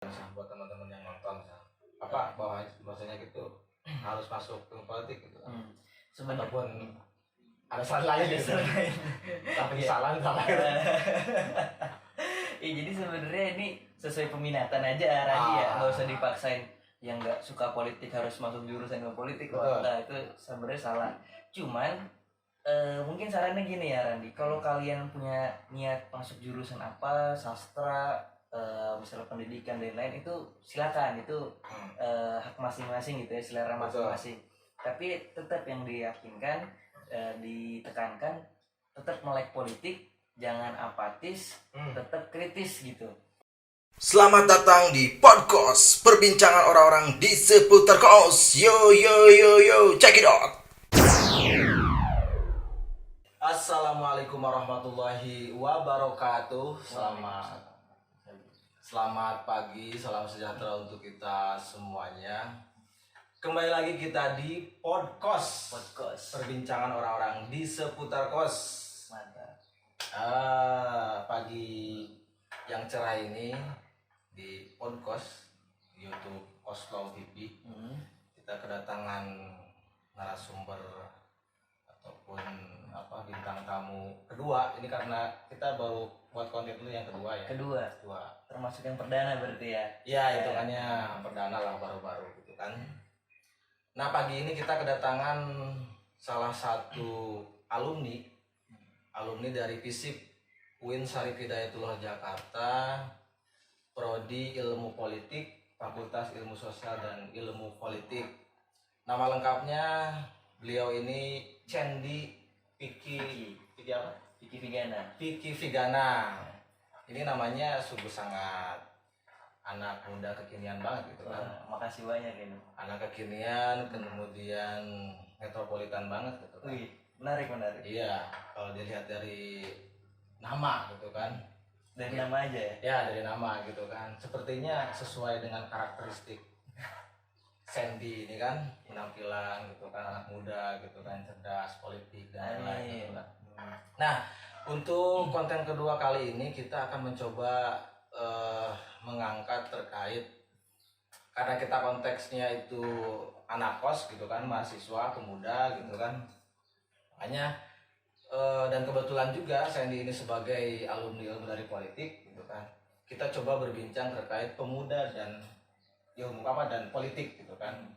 buat teman-teman yang nonton apa bahwasanya gitu harus masuk ke politik gitu Sebenarnya ataupun ada saran lain gitu tapi salah ya, jadi sebenarnya ini sesuai peminatan aja Radi ya, nggak usah dipaksain yang nggak suka politik harus masuk jurusan ke politik. Nah itu sebenarnya salah. Cuman mungkin sarannya gini ya Randi, kalau kalian punya niat masuk jurusan apa, sastra, misalnya pendidikan dan lain itu silakan, itu hak masing-masing gitu ya, selera masing-masing. Tapi tetap yang diyakinkan, ditekankan, tetap melek politik, jangan apatis, tetap kritis gitu. Selamat datang di podcast perbincangan orang-orang di seputar kos. Yo yo yo yo, check it out. Assalamualaikum warahmatullahi wabarakatuh. Selamat pagi, salam sejahtera untuk kita semuanya. Kembali lagi kita di podcast perbincangan orang-orang di seputar kos. Mantap. Pagi yang cerah ini di podcast YouTube Oslo TV kita kedatangan narasumber ataupun bintang tamu kedua. Ini karena kita baru buat konten itu yang kedua ya. Kedua. Termasuk yang perdana berarti ya. Ya, hitungannya perdana lah, baru-baru gitu kan. Nah, pagi ini kita kedatangan salah satu alumni dari FISIP UIN Syarif Hidayatullah Jakarta, Prodi Ilmu Politik, Fakultas Ilmu Sosial dan Ilmu Politik. Nama lengkapnya beliau ini Cendi Vicky apa? Vicky Vigana. Ini namanya sungguh sangat anak muda kekinian banget gitu kan. Makasih banyak ini. Anak kekinian, kemudian metropolitan banget gitu kan. Wih, menarik. Iya, kalau dilihat dari nama gitu kan. Dari nama aja ya? Ya, dari nama gitu kan. Sepertinya sesuai dengan karakteristik Sandy ini kan, penampilan gitu kan, anak muda gitu kan, cerdas, politik dan lain-lain gitu kan. Nah, untuk konten kedua kali ini kita akan mencoba mengangkat terkait, karena kita konteksnya itu anak kos gitu kan, mahasiswa, pemuda gitu kan. Makanya dan kebetulan juga Sandy ini sebagai alumni ilmu dari politik gitu kan. Kita coba berbincang terkait pemuda dan ilmu dan politik gitu kan.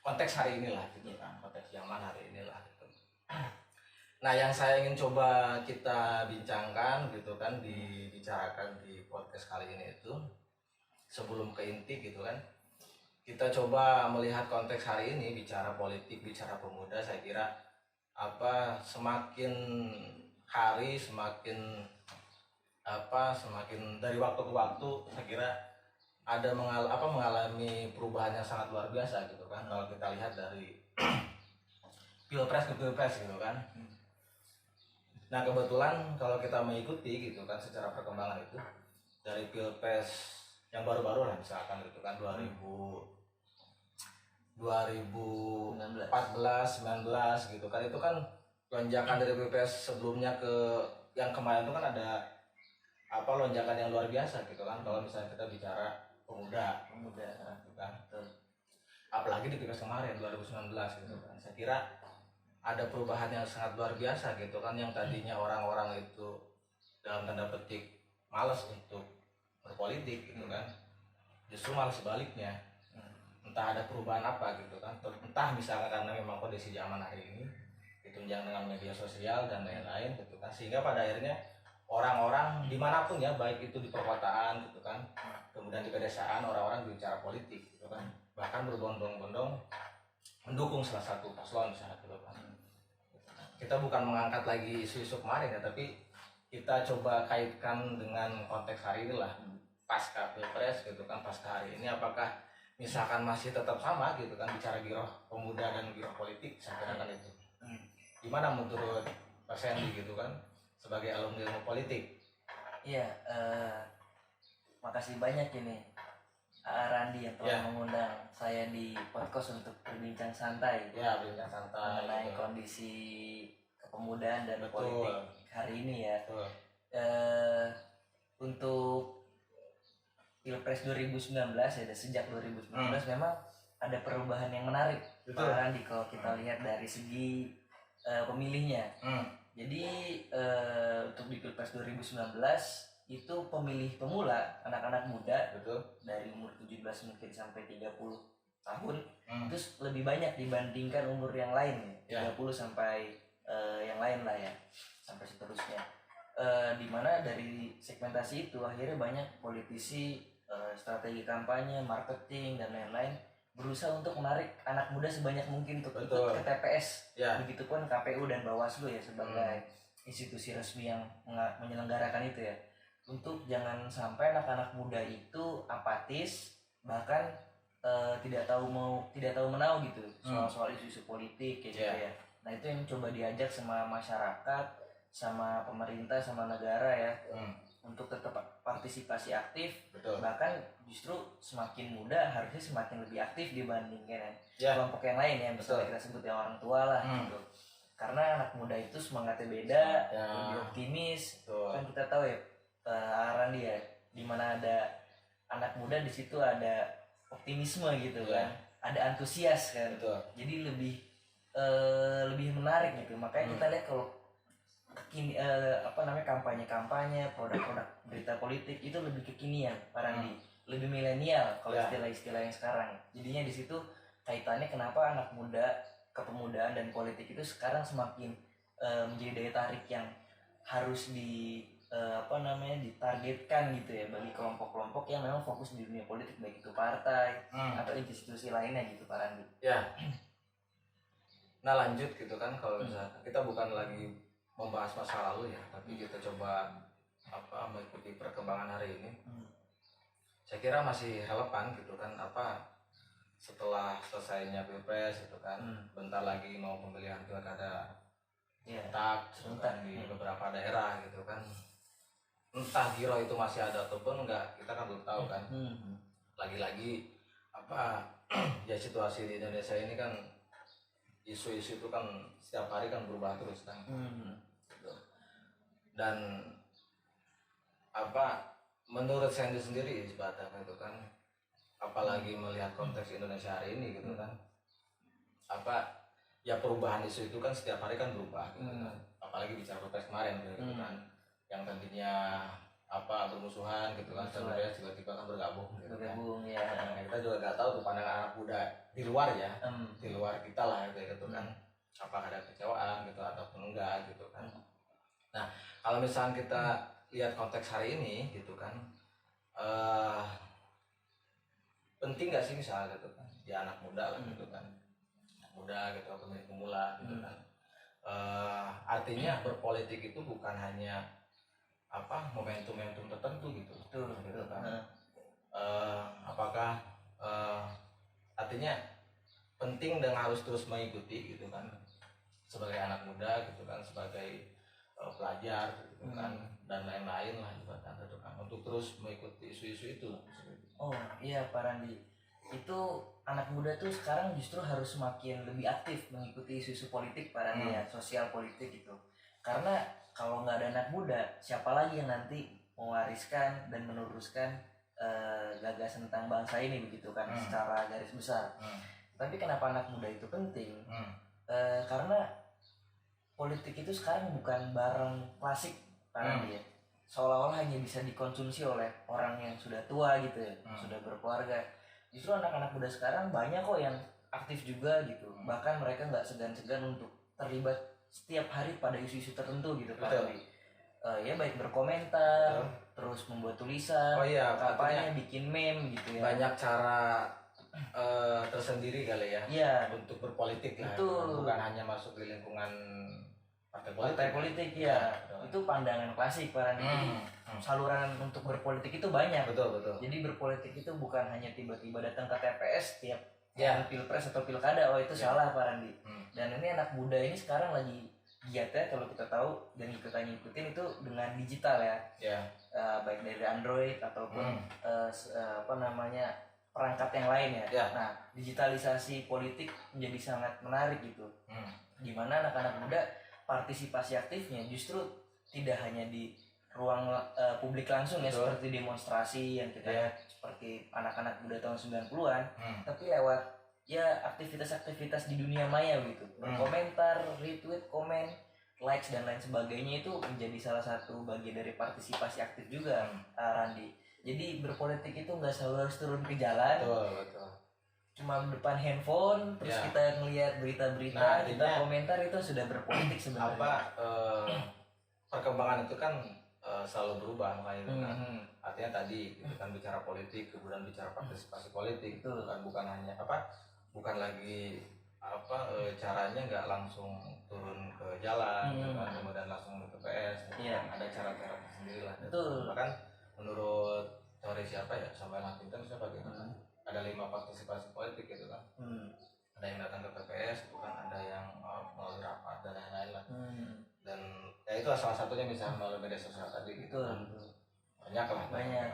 Konteks hari inilah gitu kan, konteks zaman hari inilah gitu. Nah, yang saya ingin coba kita bincangkan gitu kan, dibicarakan di podcast kali ini itu, sebelum ke inti gitu kan, kita coba melihat konteks hari ini, bicara politik, bicara pemuda. Saya kira semakin hari semakin dari waktu ke waktu saya kira ada mengalami perubahan yang sangat luar biasa gitu kan. Kalau kita lihat dari pilpres ke pilpres gitu kan. Nah, kebetulan kalau kita mengikuti gitu kan secara perkembangan itu dari pilpres yang baru-baru lah, misalkan gitu kan 2014, 19 gitu kan, itu kan lonjakan dari pilpres sebelumnya ke yang kemarin itu kan ada lonjakan yang luar biasa gitu kan. Kalau misalnya kita bicara pemuda gitu kan. Apalagi di pilpres kemarin 2019 gitu kan. Saya kira ada perubahan yang sangat luar biasa gitu kan, yang tadinya orang-orang itu dalam tanda petik malas untuk berpolitik gitu kan, justru malah sebaliknya. Entah ada perubahan apa gitu kan, entah misalnya karena memang kondisi zaman hari ini ditunjang dengan media sosial dan lain-lain gitu kan, sehingga pada akhirnya orang-orang dimanapun ya, baik itu di perkotaan gitu kan, kemudian di pedesaan, orang-orang bicara politik gitu kan, bahkan berbondong-bondong mendukung salah satu paslon misalnya gitu kan. Kita bukan mengangkat lagi isu-isu kemarin ya, tapi kita coba kaitkan dengan konteks hari inilah, pasca pilpres gitu kan, pasca hari ini apakah misalkan masih tetap sama gitu kan, bicara giroh pemuda dan giroh politik. Saya kira kan itu. Gimana menurut Pak Sandy gitu kan, sebagai alumni ilmu politik? Iya, makasih banyak ini Randi yang telah mengundang saya di podcast untuk berbincang santai. Ya, berbincang santai mengenai kondisi kepemudaan dan politik hari ini ya. Betul. Untuk Pilpres 2019 ya, sejak 2019 memang ada perubahan yang menarik. Pak Randi kalau kita lihat dari segi pemilihnya. Jadi untuk di Pilpres 2019 itu pemilih pemula, anak-anak muda, dari umur 17 mungkin sampai 30 tahun, itu lebih banyak dibandingkan umur yang lain ya, 30 sampai yang lain lah ya, sampai seterusnya. Dimana dari segmentasi itu akhirnya banyak politisi, strategi kampanye, marketing dan lain-lain berusaha untuk menarik anak muda sebanyak mungkin untuk ikut ke TPS. Begitupun KPU dan Bawaslu ya sebagai institusi resmi yang menyelenggarakan itu ya. Untuk jangan sampai anak-anak muda itu apatis, bahkan tidak tahu menau gitu soal isu-isu politik kayak gitu ya. Nah itu yang coba diajak sama masyarakat, sama pemerintah, sama negara ya, untuk tetap partisipasi aktif. Bahkan justru semakin muda harusnya semakin lebih aktif dibandingkan kelompok yang lain ya, misalnya kita sebut yang orang tua lah gitu. Karena anak muda itu semangatnya beda, lebih optimis. Kan kita tahu ya, Randi ya, dimana ada anak muda di situ ada optimisme gitu kan, ada antusias kan. Jadi lebih menarik gitu. Makanya kita lihat kalau kampanye produk-produk berita politik itu lebih kekinian, Pak Randi, lebih milenial kalau istilah-istilah yang sekarang. Jadinya di situ kaitannya kenapa anak muda, kepemudaan dan politik itu sekarang semakin menjadi daya tarik yang harus ditargetkan gitu ya bagi kelompok-kelompok yang memang fokus di dunia politik, baik itu partai atau institusi lainnya gitu, Pak Randi. Nah lanjut gitu kan, kalau misalnya kita bukan lagi membahas masa lalu ya, tapi kita coba mengikuti perkembangan hari ini. Saya kira masih relevan gitu kan, setelah selesainya Pilpres itu kan, bentar lagi mau pemilihan pilkada serentak di beberapa daerah gitu kan. Entah giro itu masih ada ataupun enggak, kita kan belum tahu kan. Lagi-lagi ya situasi di Indonesia ini kan, isu-isu itu kan setiap hari kan berubah terus kan. Dan menurut saya sendiri sebatang itu kan, apalagi melihat konteks Indonesia hari ini gitu kan, ya perubahan isu itu kan setiap hari kan berubah gitu kan. Apalagi bicara Pilpres kemarin gitu kan, yang tadinya bermusuhan gitu kan, sebenarnya tiba-tiba kan bergabung gitu kan. Nah, kita juga nggak tahu tuh pandangan anak muda di luar ya, di luar kita lah gitu kan, apakah ada kecewaan gitu ataupun enggak gitu kan. Nah kalau misalnya kita lihat konteks hari ini gitu kan, penting nggak sih misalnya gitu kan, di anak muda lah gitu kan, anak muda gitu, pemilih pemula gitu kan. Artinya berpolitik itu bukan hanya momentum-momentum tertentu gitu, gitu kan. Apakah artinya penting dan harus terus mengikuti gitu kan, sebagai anak muda gitu kan, sebagai pelajar gitu kan, dan lain-lain lah juga kan, untuk terus mengikuti isu-isu itu. Oh iya Pak Randi, itu anak muda tuh sekarang justru harus semakin lebih aktif mengikuti isu-isu politik, Pak Randi ya, sosial politik gitu. Karena kalau nggak ada anak muda, siapa lagi yang nanti mewariskan dan meneruskan gagasan tentang bangsa ini begitu kan, secara garis besar. Tapi kenapa anak muda itu penting? Karena politik itu sekarang bukan barang klasik, Pak Randi ya. Seolah-olah hanya bisa dikonsumsi oleh orang yang sudah tua gitu ya, sudah berkeluarga. Justru anak-anak muda sekarang banyak kok yang aktif juga gitu. Bahkan mereka nggak segan-segan untuk terlibat setiap hari pada isu-isu tertentu gitu, Pak Randi. Ya baik berkomentar, terus membuat tulisan, kampanye, bikin meme gitu ya. Banyak cara tersendiri kali ya, untuk berpolitik lah. Bukan hanya masuk di lingkungan partai politik ya. Itu pandangan klasik Pak Randi. Jadi saluran untuk berpolitik itu banyak. Betul. Jadi berpolitik itu bukan hanya tiba-tiba datang ke TPS tiap pilpres atau pilkada. Itu salah Pak Randi. Dan ini anak muda ini sekarang lagi giatnya, kalau kita tahu dan kita ngikutin itu dengan digital ya. Baik dari Android ataupun perangkat yang lain ya. Nah, digitalisasi politik menjadi sangat menarik gitu. Gimana anak-anak muda partisipasi aktifnya justru tidak hanya di ruang publik langsung ya, Betul. seperti demonstrasi yang kita Iya. lihat seperti anak-anak muda tahun 90-an, tapi lewat ya aktivitas-aktivitas di dunia maya gitu, berkomentar, retweet, komen, likes dan lain sebagainya, itu menjadi salah satu bagian dari partisipasi aktif juga, Randi. Jadi berpolitik itu nggak selalu harus turun ke jalan, Betul. cuma depan handphone terus Ya. kita ngelihat berita-berita, Nah, kita artinya komentar, itu sudah berpolitik sebenarnya. Perkembangan itu kan selalu berubah, makanya itu kan. Mhm. Artinya tadi kita kan bicara politik, kemudian bicara partisipasi politik, Betul. bukan hanya bukan lagi caranya nggak langsung turun ke jalan, gitu kan, kemudian langsung ke TPS, gitu Iya. kan. Ada cara-cara sendiri lah. Betul. Bahkan menurut teori siapa ya, Samuel Huntington siapa gitu kan, ada 5 partisipasi politik gitu kan. Ada yang datang ke TPS, itu kan, ada yang melalui rapat dan lain-lain lah. Dan ya itu salah satunya misalnya melalui media sosial tadi gitu kan. Betul. Banyak lah. Banyak.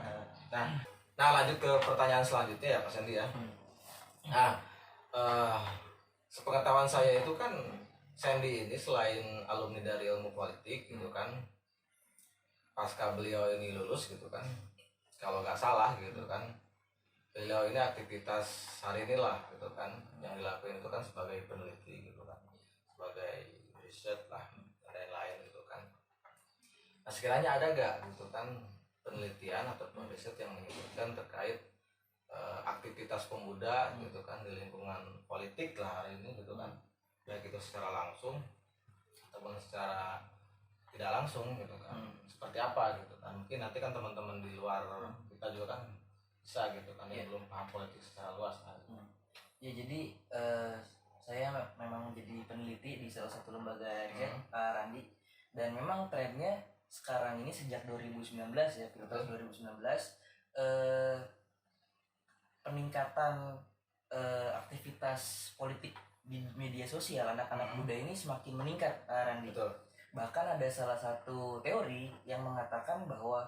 Nah lanjut ke pertanyaan selanjutnya ya Pak Sandy ya. Nah sepengetahuan saya itu kan Sandy ini selain alumni dari ilmu politik gitu kan, pasca beliau ini lulus gitu kan, kalau nggak salah gitu kan, beliau ini aktivitas hari inilah gitu kan yang dilakuin itu kan sebagai peneliti gitu kan, sebagai riset lah dan lain-lain gitu kan. Nah sekiranya ada gak gitu kan penelitian atau riset yang menyebutkan terkait aktivitas pemuda gitu kan di lingkungan politik lah hari ini gitu kan, baik itu secara langsung ataupun secara tidak langsung gitu kan, seperti apa gitu kan. Mungkin nanti kan teman-teman di luar kita juga kan bisa gitu kan, yang belum paham politik secara luas kan. Ya jadi saya memang menjadi peneliti di salah satu lembaga riset, Randi, dan memang trennya sekarang ini sejak 2019 ya, Pilpres 2019, peningkatan aktivitas politik di media sosial anak-anak muda ini semakin meningkat, Randi. Betul. Bahkan ada salah satu teori yang mengatakan bahwa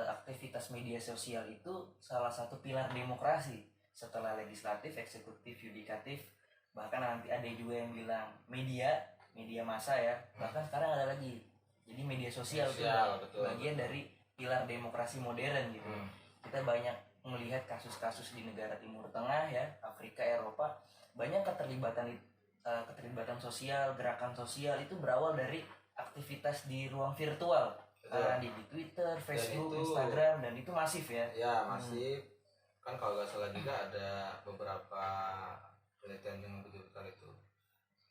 aktivitas media sosial itu salah satu pilar demokrasi setelah legislatif, eksekutif, yudikatif. Bahkan nanti ada juga yang bilang media massa ya. Bahkan sekarang ada lagi. Jadi media sosial itu bagian dari pilar demokrasi modern gitu. Kita banyak melihat kasus-kasus di negara Timur Tengah ya, Afrika, Eropa, banyak keterlibatan sosial, gerakan sosial itu berawal dari aktivitas di ruang virtual, di Twitter, Facebook, Instagram, dan itu masif ya. Ya masif. Kan kalau nggak salah juga ada beberapa penelitian yang menyebutkan itu.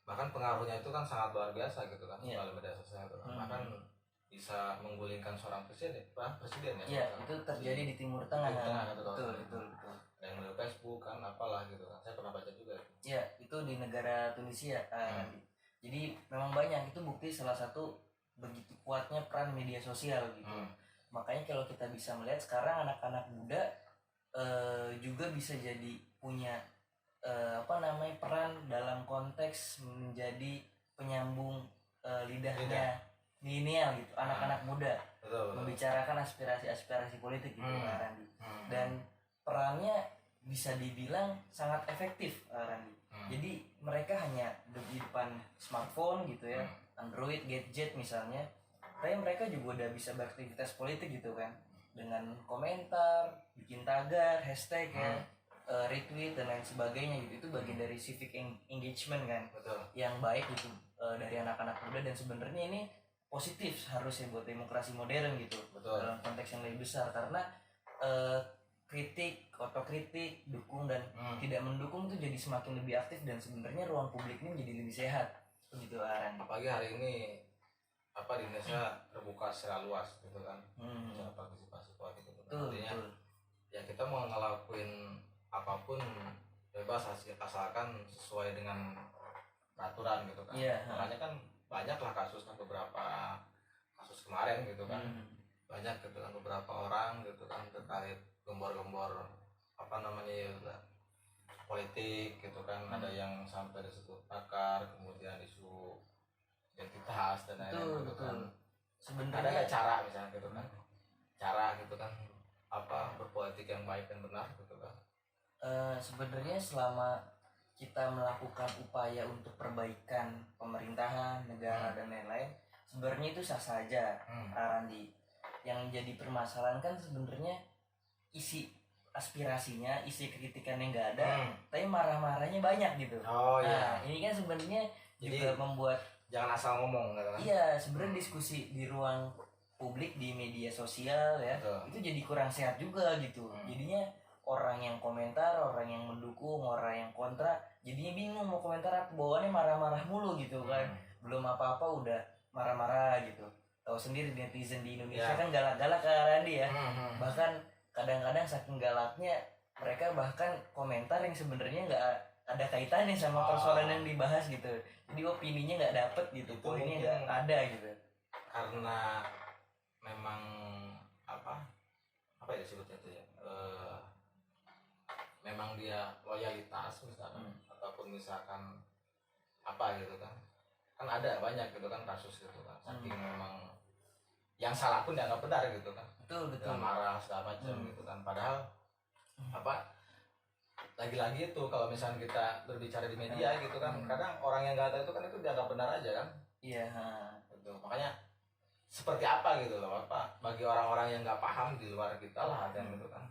Bahkan pengaruhnya itu kan sangat luar biasa gitu kan, melalui media sosial itu. Bahkan bisa menggulingkan seorang presiden ya. Iya, itu terjadi di Timur Tengah. Betul. Ada yang melalui Facebook kan, apalah gitu kan. Saya pernah baca juga. Iya, itu di negara Tunisia. Jadi memang banyak, itu bukti salah satu begitu kuatnya peran media sosial gitu. Makanya kalau kita bisa melihat sekarang anak-anak muda juga bisa jadi punya peran dalam konteks menjadi penyambung lidahnya milenial gitu, anak-anak muda. Betul. Membicarakan aspirasi politik gitu, Randi. Dan perannya bisa dibilang sangat efektif, Randi. Jadi mereka hanya di depan smartphone gitu ya, Android, gadget misalnya, tapi mereka juga udah bisa beraktivitas politik gitu kan, dengan komentar, bikin tagar, hashtag ya, retweet dan lain sebagainya gitu. Itu bagian dari civic engagement kan. Betul. Yang baik gitu dari anak-anak muda, dan sebenarnya ini positif harusnya buat demokrasi modern gitu. Betul. Dalam konteks yang lebih besar, karena kritik, otokritik, dukung dan tidak mendukung itu jadi semakin lebih aktif, dan sebenarnya ruang publik ini menjadi lebih sehat begitu, Aran. Apalagi hari ini di Indonesia terbuka secara luas gitu kan, secara partisipasi politik itu. Artinya ya kita mau ngelakuin apapun bebas asalkan sesuai dengan peraturan gitu kan. Makanya kan banyaklah kasus kan, beberapa kasus kemarin gitu kan, banyak gitu kan, beberapa orang gitu kan terkait gembor-gembor politik gitu kan. Ada yang sampai disebut makar, kemudian isu identitas dan lain-lain gitu kan. Sebenarnya ada cara misalnya gitu kan, berpolitik yang baik dan benar gitu kan. Sebenarnya selama kita melakukan upaya untuk perbaikan pemerintahan, negara dan lain-lain, sebenarnya itu sah saja, Randi. Yang jadi permasalahan kan sebenarnya isi aspirasinya, isi kritikannya nggak ada, tapi marah-marahnya banyak gitu. Nah, ini kan sebenarnya juga membuat jangan asal ngomong gitu kan. Iya, sebenarnya diskusi di ruang publik di media sosial ya, itu jadi kurang sehat juga gitu. Jadinya orang yang komentar, orang yang mendukung, orang yang kontra, jadinya bingung mau komentar apa, bawaannya marah-marah mulu gitu kan. Belum apa-apa udah marah-marah gitu. Tahu sendiri netizen di Indonesia kan galak-galak kan Randi ya. Bahkan kadang-kadang saking galaknya mereka bahkan komentar yang sebenarnya nggak ada kaitannya sama persoalan yang dibahas gitu. Jadi opininya nggak dapet gitu, poinnya nggak ada gitu. Karena memang apa ya sebutnya itu ya, memang dia loyalitas misalkan, ataupun misalkan apa gitu kan ada banyak gitu kan kasus gitu kan, saking memang yang salah pun dianggap benar gitu kan, betul marah segala macam gitu kan, padahal apa lagi-lagi itu kalau misalnya kita berbicara di media gitu kan, kadang orang yang nggak tahu itu kan itu dianggap benar aja kan. Iya. Gitu. Makanya seperti apa gitu loh, apa bagi orang-orang yang nggak paham di luar kita lah dan gitu kan,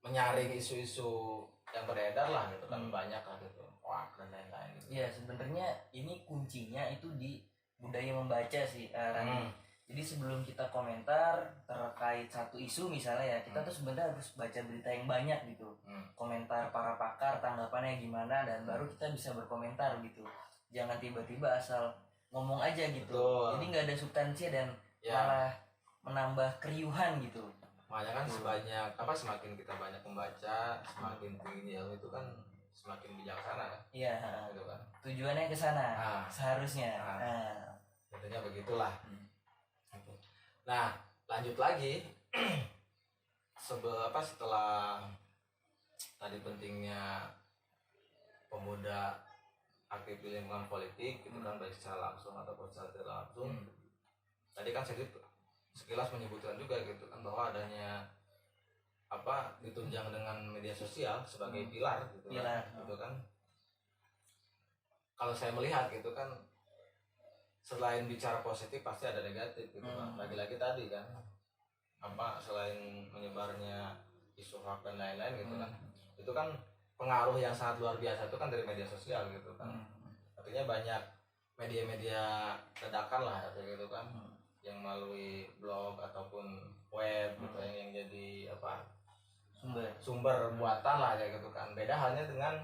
menyaring isu-isu yang beredar lah gitu kan, banyak lah gitu, wah dan lain-lain gitu. Iya, sebenarnya ini kuncinya itu di budaya membaca sih, Rani. Jadi sebelum kita komentar terkait satu isu misalnya ya, kita tuh sebenarnya harus baca berita yang banyak gitu. Komentar para pakar, tanggapannya gimana, dan baru kita bisa berkomentar gitu. Jangan tiba-tiba asal ngomong aja gitu. Betul. Jadi nggak ada substansi dan malah menambah keriuhan gitu. Makanya kan semakin kita banyak membaca, semakin tinggi ilmu itu kan semakin bijaksana kan. Iya. Gitu kan. Tujuannya ke sana seharusnya. Tentunya begitulah. Nah, lanjut lagi. Setelah tadi pentingnya pemuda aktif di lingkungan politik gitu kan, baik secara langsung ataupun secara tidak langsung. Tadi kan sekilas menyebutkan juga gitu kan bahwa adanya ditunjang dengan media sosial sebagai pilar gitu kan. Gitu kan. Kalau saya melihat gitu kan, selain bicara positif pasti ada negatif gitu kan. Lagi-lagi tadi kan selain menyebarnya isu hoax dan lain-lain gitu kan, itu kan pengaruh yang sangat luar biasa itu kan dari media sosial gitu kan. Artinya banyak media-media dadakan lah gitu kan, yang melalui blog ataupun web gitu yang jadi sumber buatan lah gitu kan. Beda halnya dengan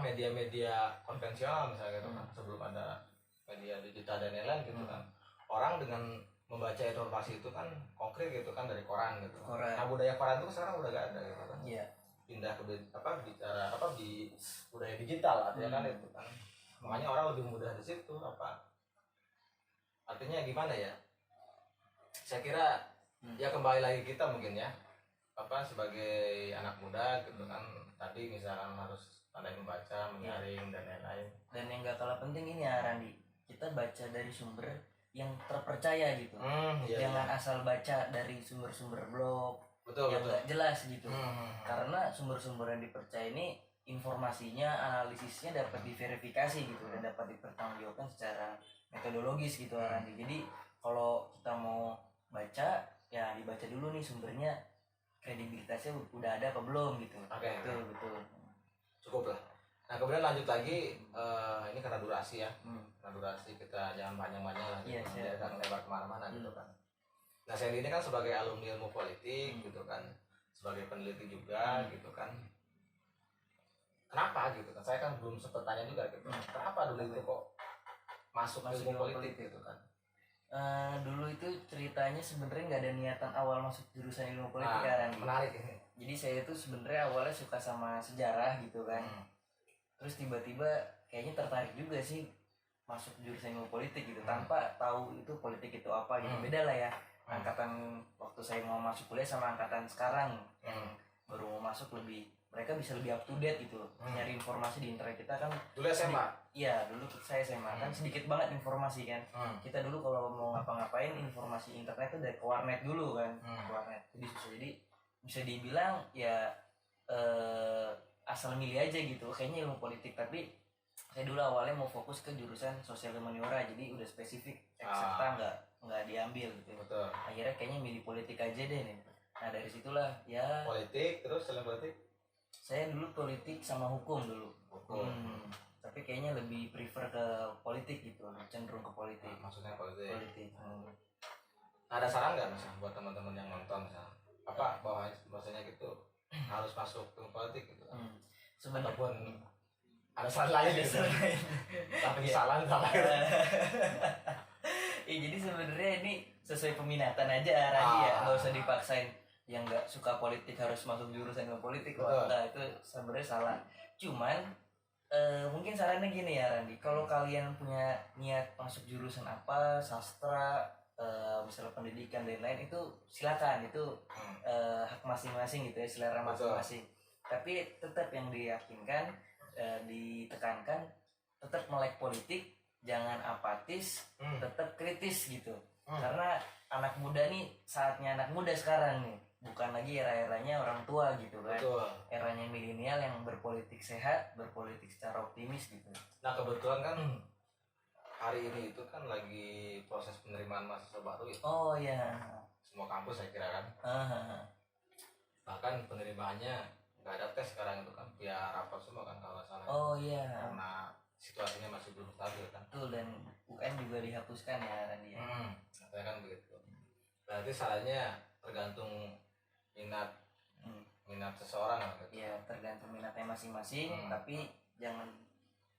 media-media konvensional misalnya gitu kan, sebelum ada media digital dan lain-lain gitu kan. Orang dengan membaca informasi itu kan konkret gitu kan dari koran gitu. Nah, budaya koran itu sekarang udah gak ada gitu kan. Iya. Pindah ke bicara di budaya digital artinya kan itu kan. Makanya orang lebih mudah di situ artinya gimana ya? Saya kira ya kembali lagi kita mungkin ya sebagai anak muda gitu kan, tadi misalkan harus pandai membaca, menyaring dan lain-lain. Dan yang gak kalah penting ini ya Randi, kita baca dari sumber yang terpercaya gitu. Jangan asal baca dari sumber-sumber blog yang gak jelas gitu. Karena sumber-sumber yang dipercaya ini informasinya, analisisnya dapat diverifikasi gitu dan dapat dipertanggungjawabkan secara metodologis gitu Randi. Jadi kalau kita mau baca ya dibaca dulu nih sumbernya, kredibilitasnya udah ada apa belum gitu. Betul. Cukup lah. Nah kemudian lanjut lagi, ini karena durasi ya, karena durasi kita jangan panjang-panjang lah, jangan lebar kemana-mana gitu kan. Nah saya ini kan sebagai alumni ilmu politik gitu kan, sebagai peneliti juga gitu kan. Kenapa gitu kan? Saya kan belum sempat tanya juga gitu. Kenapa dulu itu kok masuk ilmu politik gitu kan? Dulu itu ceritanya sebenarnya nggak ada niatan awal masuk jurusan ilmu politik kan. Menarik ini. Jadi saya itu sebenarnya awalnya suka sama sejarah gitu kan. Terus tiba-tiba kayaknya tertarik juga sih masuk jurusan ilmu politik gitu, tanpa tahu itu politik itu apa gitu. Beda lah ya angkatan waktu saya mau masuk kuliah sama angkatan sekarang yang baru mau masuk, mereka bisa lebih up to date gitu. Nyari informasi di internet kita kan dulu SMA. Iya, dulu saya SMA kan sedikit banget informasi kan. Kita dulu kalau mau ngapa-ngapain informasi internet itu dari ke warnet dulu kan. Warnet. Jadi bisa dibilang ya asal milih aja gitu. Kayaknya ilmu politik, tapi Saya dulu awalnya mau fokus ke jurusan sosial humaniora, jadi udah spesifik eksakta nggak diambil gitu. Betul. Akhirnya kayaknya milih politik aja deh nih. Nah dari situlah ya. Politik terus selain politik? Saya dulu politik sama hukum dulu. Hukum. Tapi kayaknya lebih prefer ke politik gitu, cenderung ke politik. Maksudnya politik. Politik. Ada saran nggak misalnya buat teman-teman yang nonton misalnya? Apa bahwasanya gitu harus masuk ke politik gitu? Sebenarnya Ataupun ada saran lain gitu? Tapi salah. Ya jadi sebenarnya ini sesuai peminatan aja Radi ya, nggak usah dipaksain yang nggak suka politik harus masuk jurusan ke politik. Nah itu sebenarnya salah. Cuman mungkin sarannya gini ya Randi, kalau kalian punya niat masuk jurusan apa, sastra, misalnya pendidikan dan lain itu silakan, itu hak masing-masing gitu ya, selera masing-masing. Tapi tetap yang diyakinkan, ditekankan, tetap melek politik, jangan apatis, tetap kritis gitu. Karena anak muda nih, saatnya anak muda sekarang nih, bukan lagi era-eranya orang tua gitu kan. Betul. Eranya milenial yang berpolitik sehat, berpolitik secara optimis gitu. Nah kebetulan kan hari ini itu kan lagi proses penerimaan mahasiswa baru ya. Oh iya. Semua kampus saya kira kan. Bahkan penerimaannya nggak ada tes sekarang itu kan, via rapat semua kan kalau salah. Oh iya. Karena situasinya masih belum stabil kan. Betul, dan UN juga dihapuskan ya Randi ya. Katanya kan begitu. Berarti salahnya tergantung minat seseorang gitu. Ya tergantung minatnya masing-masing, tapi jangan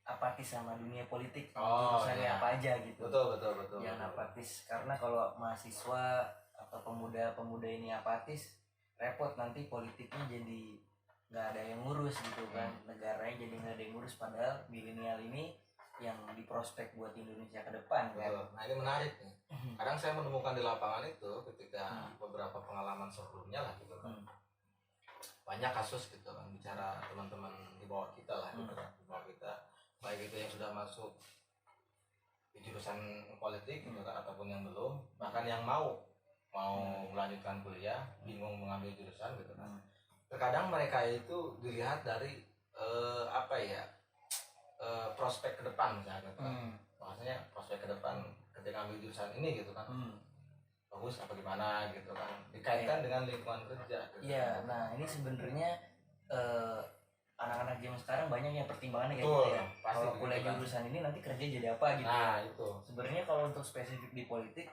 apatis sama dunia politik. Jurusannya apa aja gitu. Betul. Jangan apatis, karena kalau mahasiswa atau pemuda ini apatis, repot nanti politiknya jadi nggak ada yang ngurus gitu kan. Negaranya jadi nggak ada yang ngurus, padahal milenial ini yang diprospek buat Indonesia ke depan. Betul. Kan. Nah ini menarik nih. Kadang saya menemukan di lapangan itu ketika beberapa pengalaman sebelumnya lah gitu kan. Banyak kasus gitu kan, bicara teman-teman di bawah kita lah gitu kan, di bawah kita, baik itu yang sudah masuk di jurusan politik gitu kan, ataupun yang belum, bahkan yang mau melanjutkan kuliah, bingung mengambil jurusan gitu kan. Terkadang mereka itu dilihat dari prospek ke depan misalnya gitu kan. Maksudnya prospek ke depan ketika ambil jurusan ini gitu kan. Bagus apa gimana gitu kan, dikaitkan dengan lingkungan kerja gitu. Iya, nah ini sebenarnya anak-anak zaman sekarang banyak yang pertimbangannya kayak Betul, gitu ya. Kalau gitu kuliah kan. jurusan ini nanti kerja jadi apa gitu. Nah itu Sebenarnya kalau untuk spesifik di politik,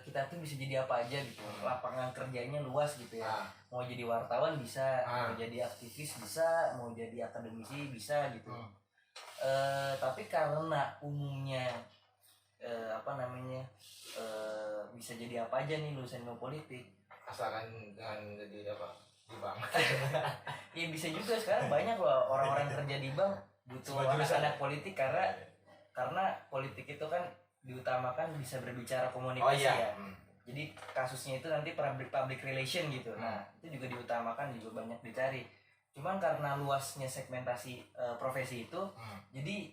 kita tuh bisa jadi apa aja gitu. Lapangan kerjanya luas gitu ya. Mau jadi wartawan bisa, mau jadi aktivis bisa, mau jadi akademisi bisa gitu. Tapi karena umumnya bisa jadi apa aja nih lulusan ilmu politik, asalkan jangan jadi apa di bank. ya bisa juga. Sekarang banyak loh orang-orang kerja di bank butuh anak politik, karena politik itu kan diutamakan bisa berbicara komunikasi ya. Jadi kasusnya itu nanti public relation gitu. Nah itu juga diutamakan, juga banyak dicari. Cuman karena luasnya segmentasi profesi itu, jadi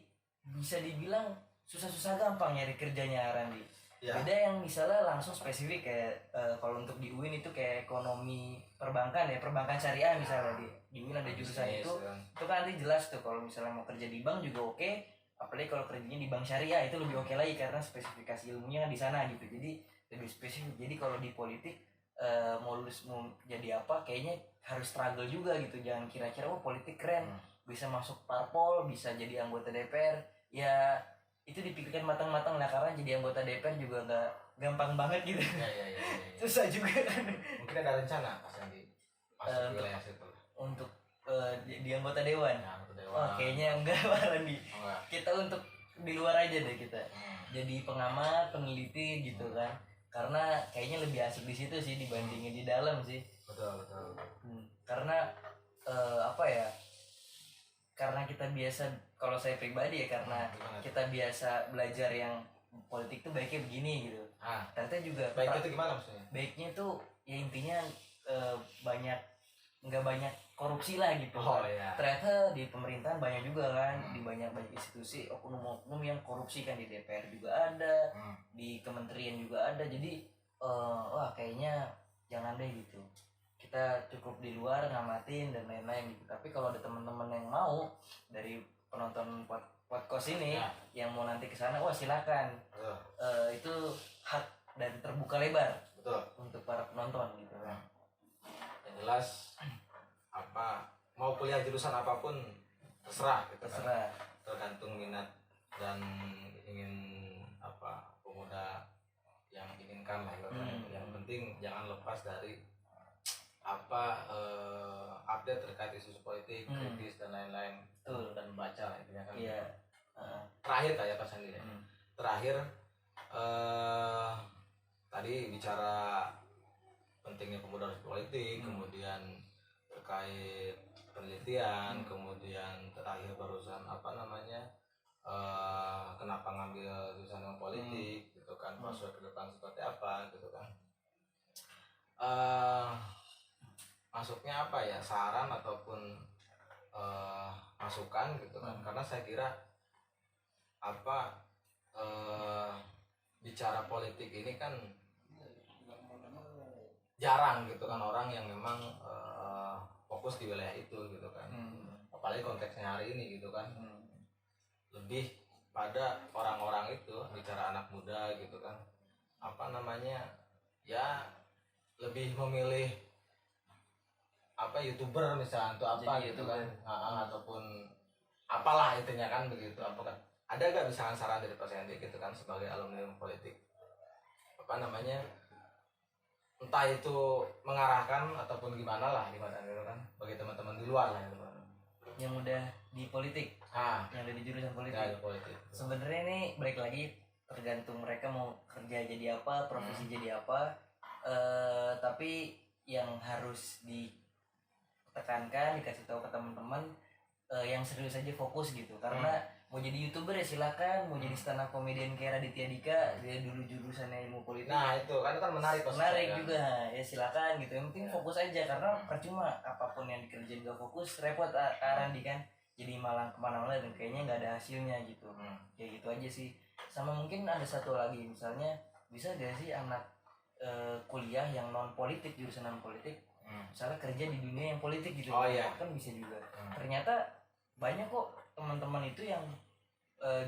bisa dibilang susah-susah gampang nyari kerjanya Randi. Beda yang misalnya langsung spesifik kayak kalau untuk di UIN itu kayak ekonomi perbankan ya, perbankan syariah misalnya di UIN ada jurusan itu kan nanti jelas tuh kalau misalnya mau kerja di bank juga oke. Apalagi kalau kerjanya di bank syariah itu lebih oke lagi karena spesifikasi ilmunya kan di sana gitu. Jadi lebih spesifik. Jadi kalau di politik mau lulus mau jadi apa kayaknya harus struggle juga gitu. Jangan kira-kira politik keren, bisa masuk parpol, bisa jadi anggota DPR. Ya itu dipikirkan matang-matang lah, karena jadi anggota DPR juga nggak gampang banget gitu. Iya. Susah juga kan. Mungkin ada rencana Mas Andi masuk wilayah situ untuk di anggota dewan. Ya, anggota dewan. Oh kayaknya enggak Randi. Kita untuk di luar aja deh kita. Jadi pengamat, peneliti gitu kan. Karena kayaknya lebih asik di situ sih dibandingin di dalam sih. Betul. Karena karena kita biasa, kalau saya pribadi ya, karena kita biasa belajar yang politik tuh baiknya begini gitu. Ternyata juga baik itu gimana maksudnya? Baiknya tuh ya intinya nggak banyak korupsi lah gitu. Ternyata di pemerintahan banyak juga kan, di banyak institusi oknum-oknum yang korupsi kan, di DPR juga ada, di kementerian juga ada. Jadi wah kayaknya jangan deh gitu, kita cukup di luar ngamatin dan lain-lain gitu. Tapi kalau ada teman-teman yang mau dari penonton podcast ini Ya. yang mau nanti ke sana, wah silakan. Betul. Itu hak dan terbuka lebar Betul. untuk para penonton gitu kan. Yang jelas mau kuliah jurusan apapun terserah gitu kan. Terserah. Tergantung minat dan ingin pemuda yang inginkan lah gitu kan. Yang penting jangan lepas dari update terkait isu politik, kritis dan lain-lain. Betul. Dan baca lah intinya kan. Iya. Terakhir kayak Pak Sandi ya. Terakhir tadi bicara pentingnya pemuda harus politik, kemudian terkait penelitian, kemudian terakhir barusan kenapa ngambil jurusan yang politik gitu kan, prospek ke depan seperti apa gitu kan. Masuknya apa ya, saran ataupun masukan gitu kan, karena saya kira bicara politik ini kan jarang gitu kan orang yang memang fokus di wilayah itu gitu kan. Apalagi konteksnya hari ini gitu kan. Lebih pada orang-orang itu bicara anak muda gitu kan. Ya lebih memilih YouTuber misalnya atau apa jadi gitu kan. Ataupun apalah intinya kan begitu. Apakah ada gak misalnya saran dari Pak Sandy gitu kan sebagai alumni politik, entah itu mengarahkan ataupun gimana gitu kan, bagi teman-teman di luar lah gitu kan, yang udah di politik, yang udah di jurusan politik. ya, politik. Sebenarnya ini balik lagi tergantung mereka mau kerja jadi apa, profesi jadi apa. Tapi yang harus ditekankan, dikasih tahu ke teman-teman yang serius aja fokus gitu. Karena mau jadi YouTuber ya silakan, mau jadi stand up comedian kayak Raditya Dika, dia dulu jurusannya ilmu politik. Nah itu kan menarik juga ya silakan gitu. Yang penting fokus aja, karena percuma apapun yang dikerjain gak fokus, repot Arandi kan. Jadi malah kemana-mana dan kayaknya nggak ada hasilnya gitu. Kayak gitu aja sih. Sama mungkin ada satu lagi, misalnya bisa gak sih anak kuliah yang non politik, jurusan non politik, misalnya kerja di dunia yang politik gitu. Kan bisa juga. Ternyata banyak kok teman-teman itu yang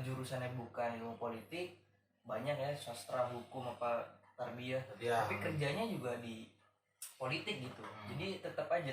jurusannya bukan ilmu politik, banyak ya, sastra, hukum, apa tarbiyah, tapi kerjanya juga di politik gitu. Jadi tetap aja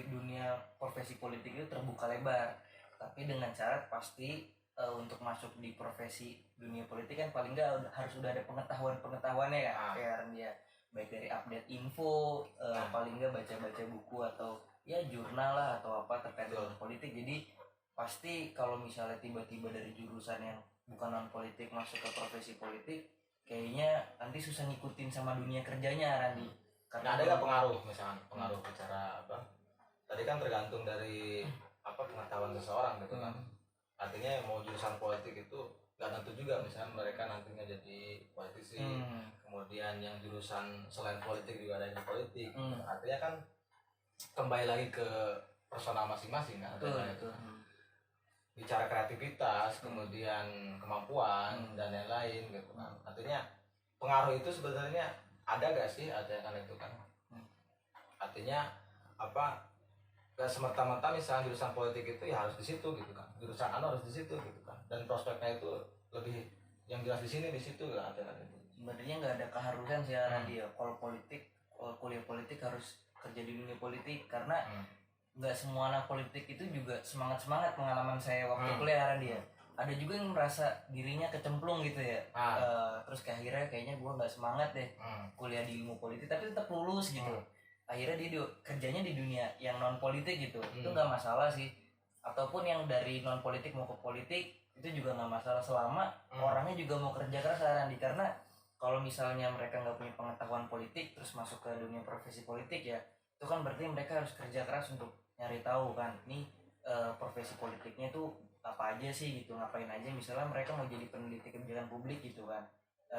dunia profesi politik itu terbuka lebar, tapi dengan syarat pasti untuk masuk di profesi dunia politik kan paling nggak harus udah ada pengetahuannya kan, kayak dia baik dari update info, paling nggak baca-baca buku atau ya jurnal lah atau apa terkait dengan politik. Jadi pasti kalau misalnya tiba-tiba dari jurusan yang bukan non politik masuk ke profesi politik, kayaknya nanti susah ngikutin sama dunia kerjanya, Randi. Karena ada nggak pengaruh bicara apa? Tadi kan tergantung dari pengetahuan seseorang gitu kan. Artinya mau jurusan politik itu nggak tentu juga, misalnya mereka nantinya jadi politisi. Kemudian yang jurusan selain politik juga ada yang politik. Artinya kan kembali lagi ke personal masing-masing kan. Bicara kreativitas, kemudian kemampuan dan lain-lain gitu kan. Artinya pengaruh itu sebenarnya ada gak sih, ada kan itu kan. Artinya gak semerta-merta misalnya jurusan politik itu ya harus di situ gitu kan. Jurusan harus di situ gitu kan. Dan prospeknya itu lebih yang jelas di sini, di situ gak ada kan itu. Sebenarnya nggak ada keharusan sih dia kalau kuliah politik harus kerja di dunia politik, karena nggak semua anak politik itu juga semangat pengalaman saya waktu kuliah dia. Ada juga yang merasa dirinya kecemplung gitu ya, terus akhirnya kayaknya gue nggak semangat deh kuliah di ilmu politik, tapi tetap lulus gitu. Akhirnya dia kerjanya di dunia yang non politik gitu. Itu nggak masalah sih, ataupun yang dari non politik mau ke politik itu juga nggak masalah selama orangnya juga mau kerja keras, Randi. Karena kalau misalnya mereka nggak punya pengetahuan politik terus masuk ke dunia profesi politik, ya itu kan berarti mereka harus kerja keras untuk nyari tahu kan nih profesi politiknya tuh apa aja sih gitu, ngapain aja. Misalnya mereka mau jadi peneliti kebijakan publik gitu kan,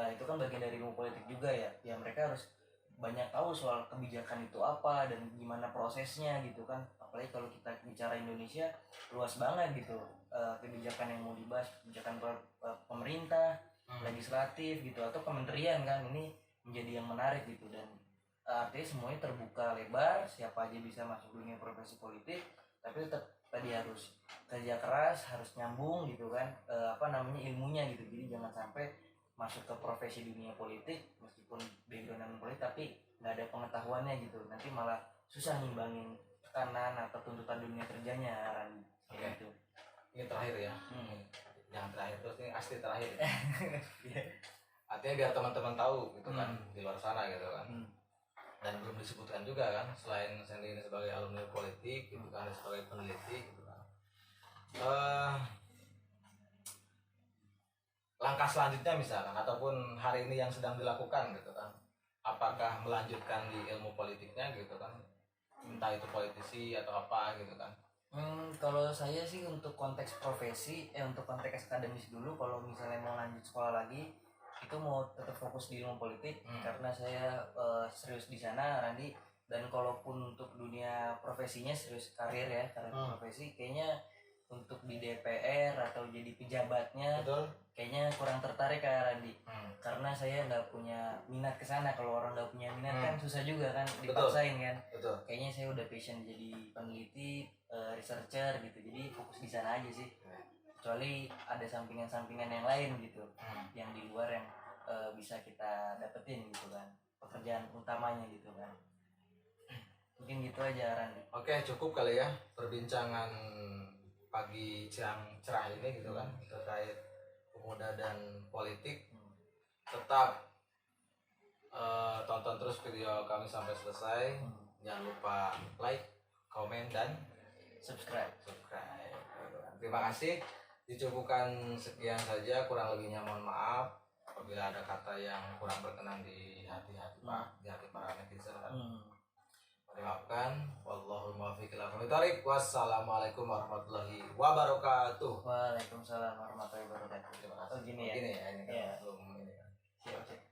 itu kan bagian dari ilmu politik juga ya mereka harus banyak tahu soal kebijakan itu apa dan gimana prosesnya gitu kan. Apalagi kalau kita bicara Indonesia luas banget gitu, kebijakan yang mau dibahas, kebijakan pemerintah, legislatif gitu, atau kementerian kan, ini menjadi yang menarik gitu. Dan artinya semuanya terbuka lebar, siapa aja bisa masuk dunia profesi politik, tapi tetap tadi harus kerja keras, harus nyambung gitu kan, ilmunya gitu. Jadi jangan sampai masuk ke profesi dunia politik meskipun background politik tapi nggak ada pengetahuannya gitu, nanti malah susah ngimbangin tekanan atau tuntutan dunia kerjanya kan. Gitu. Ini terakhir ya. Yang terakhir terus ini asli terakhir. Iya. Artinya biar teman-teman tahu gitu kan di luar sana gitu kan. Dan belum disebutkan juga kan, selain Sandy ini sebagai alumni politik gitu kan, sebagai peneliti gitu kan. Langkah selanjutnya misalkan ataupun hari ini yang sedang dilakukan gitu kan, apakah melanjutkan di ilmu politiknya gitu kan, entah itu politisi atau apa gitu kan. Kalau saya sih untuk konteks profesi, untuk konteks akademis dulu. Kalau misalnya mau lanjut sekolah lagi, itu mau tetap fokus di ilmu politik karena saya serius di sana, Randi. Dan kalaupun untuk dunia profesinya serius karir ya, karir profesi, kayaknya untuk di DPR atau jadi pejabatnya, Betul. kayaknya kurang tertarik kayak Randi. Karena saya nggak punya minat ke sana. Kalau orang nggak punya minat kan susah juga kan, dipaksain kan. Betul. Kayaknya saya udah passion jadi peneliti, researcher gitu. Jadi fokus di sana aja sih. Kecuali ada sampingan-sampingan yang lain gitu, yang di luar yang bisa kita dapetin gitu kan, pekerjaan utamanya gitu kan. Mungkin gitu aja Randi. Oke, cukup kali ya perbincangan pagi siang cerah ini gitu kan terkait pemuda dan politik. Tetap tonton terus video kami sampai selesai. Jangan lupa like, komen, dan Subscribe. Terima kasih. Dicukupkan sekian saja, kurang lebihnya mohon maaf apabila ada kata yang kurang berkenan di hati-hati di hati para netizen. Dimaafkan. Wallahul muwaffiq ila aqwamit thoriq. Wassalamualaikum warahmatullahi wabarakatuh. Waalaikumsalam warahmatullahi wabarakatuh. Terima kasih. Oh, gini ya. Gini ya ini kan Iya. belum ini kan. Siap.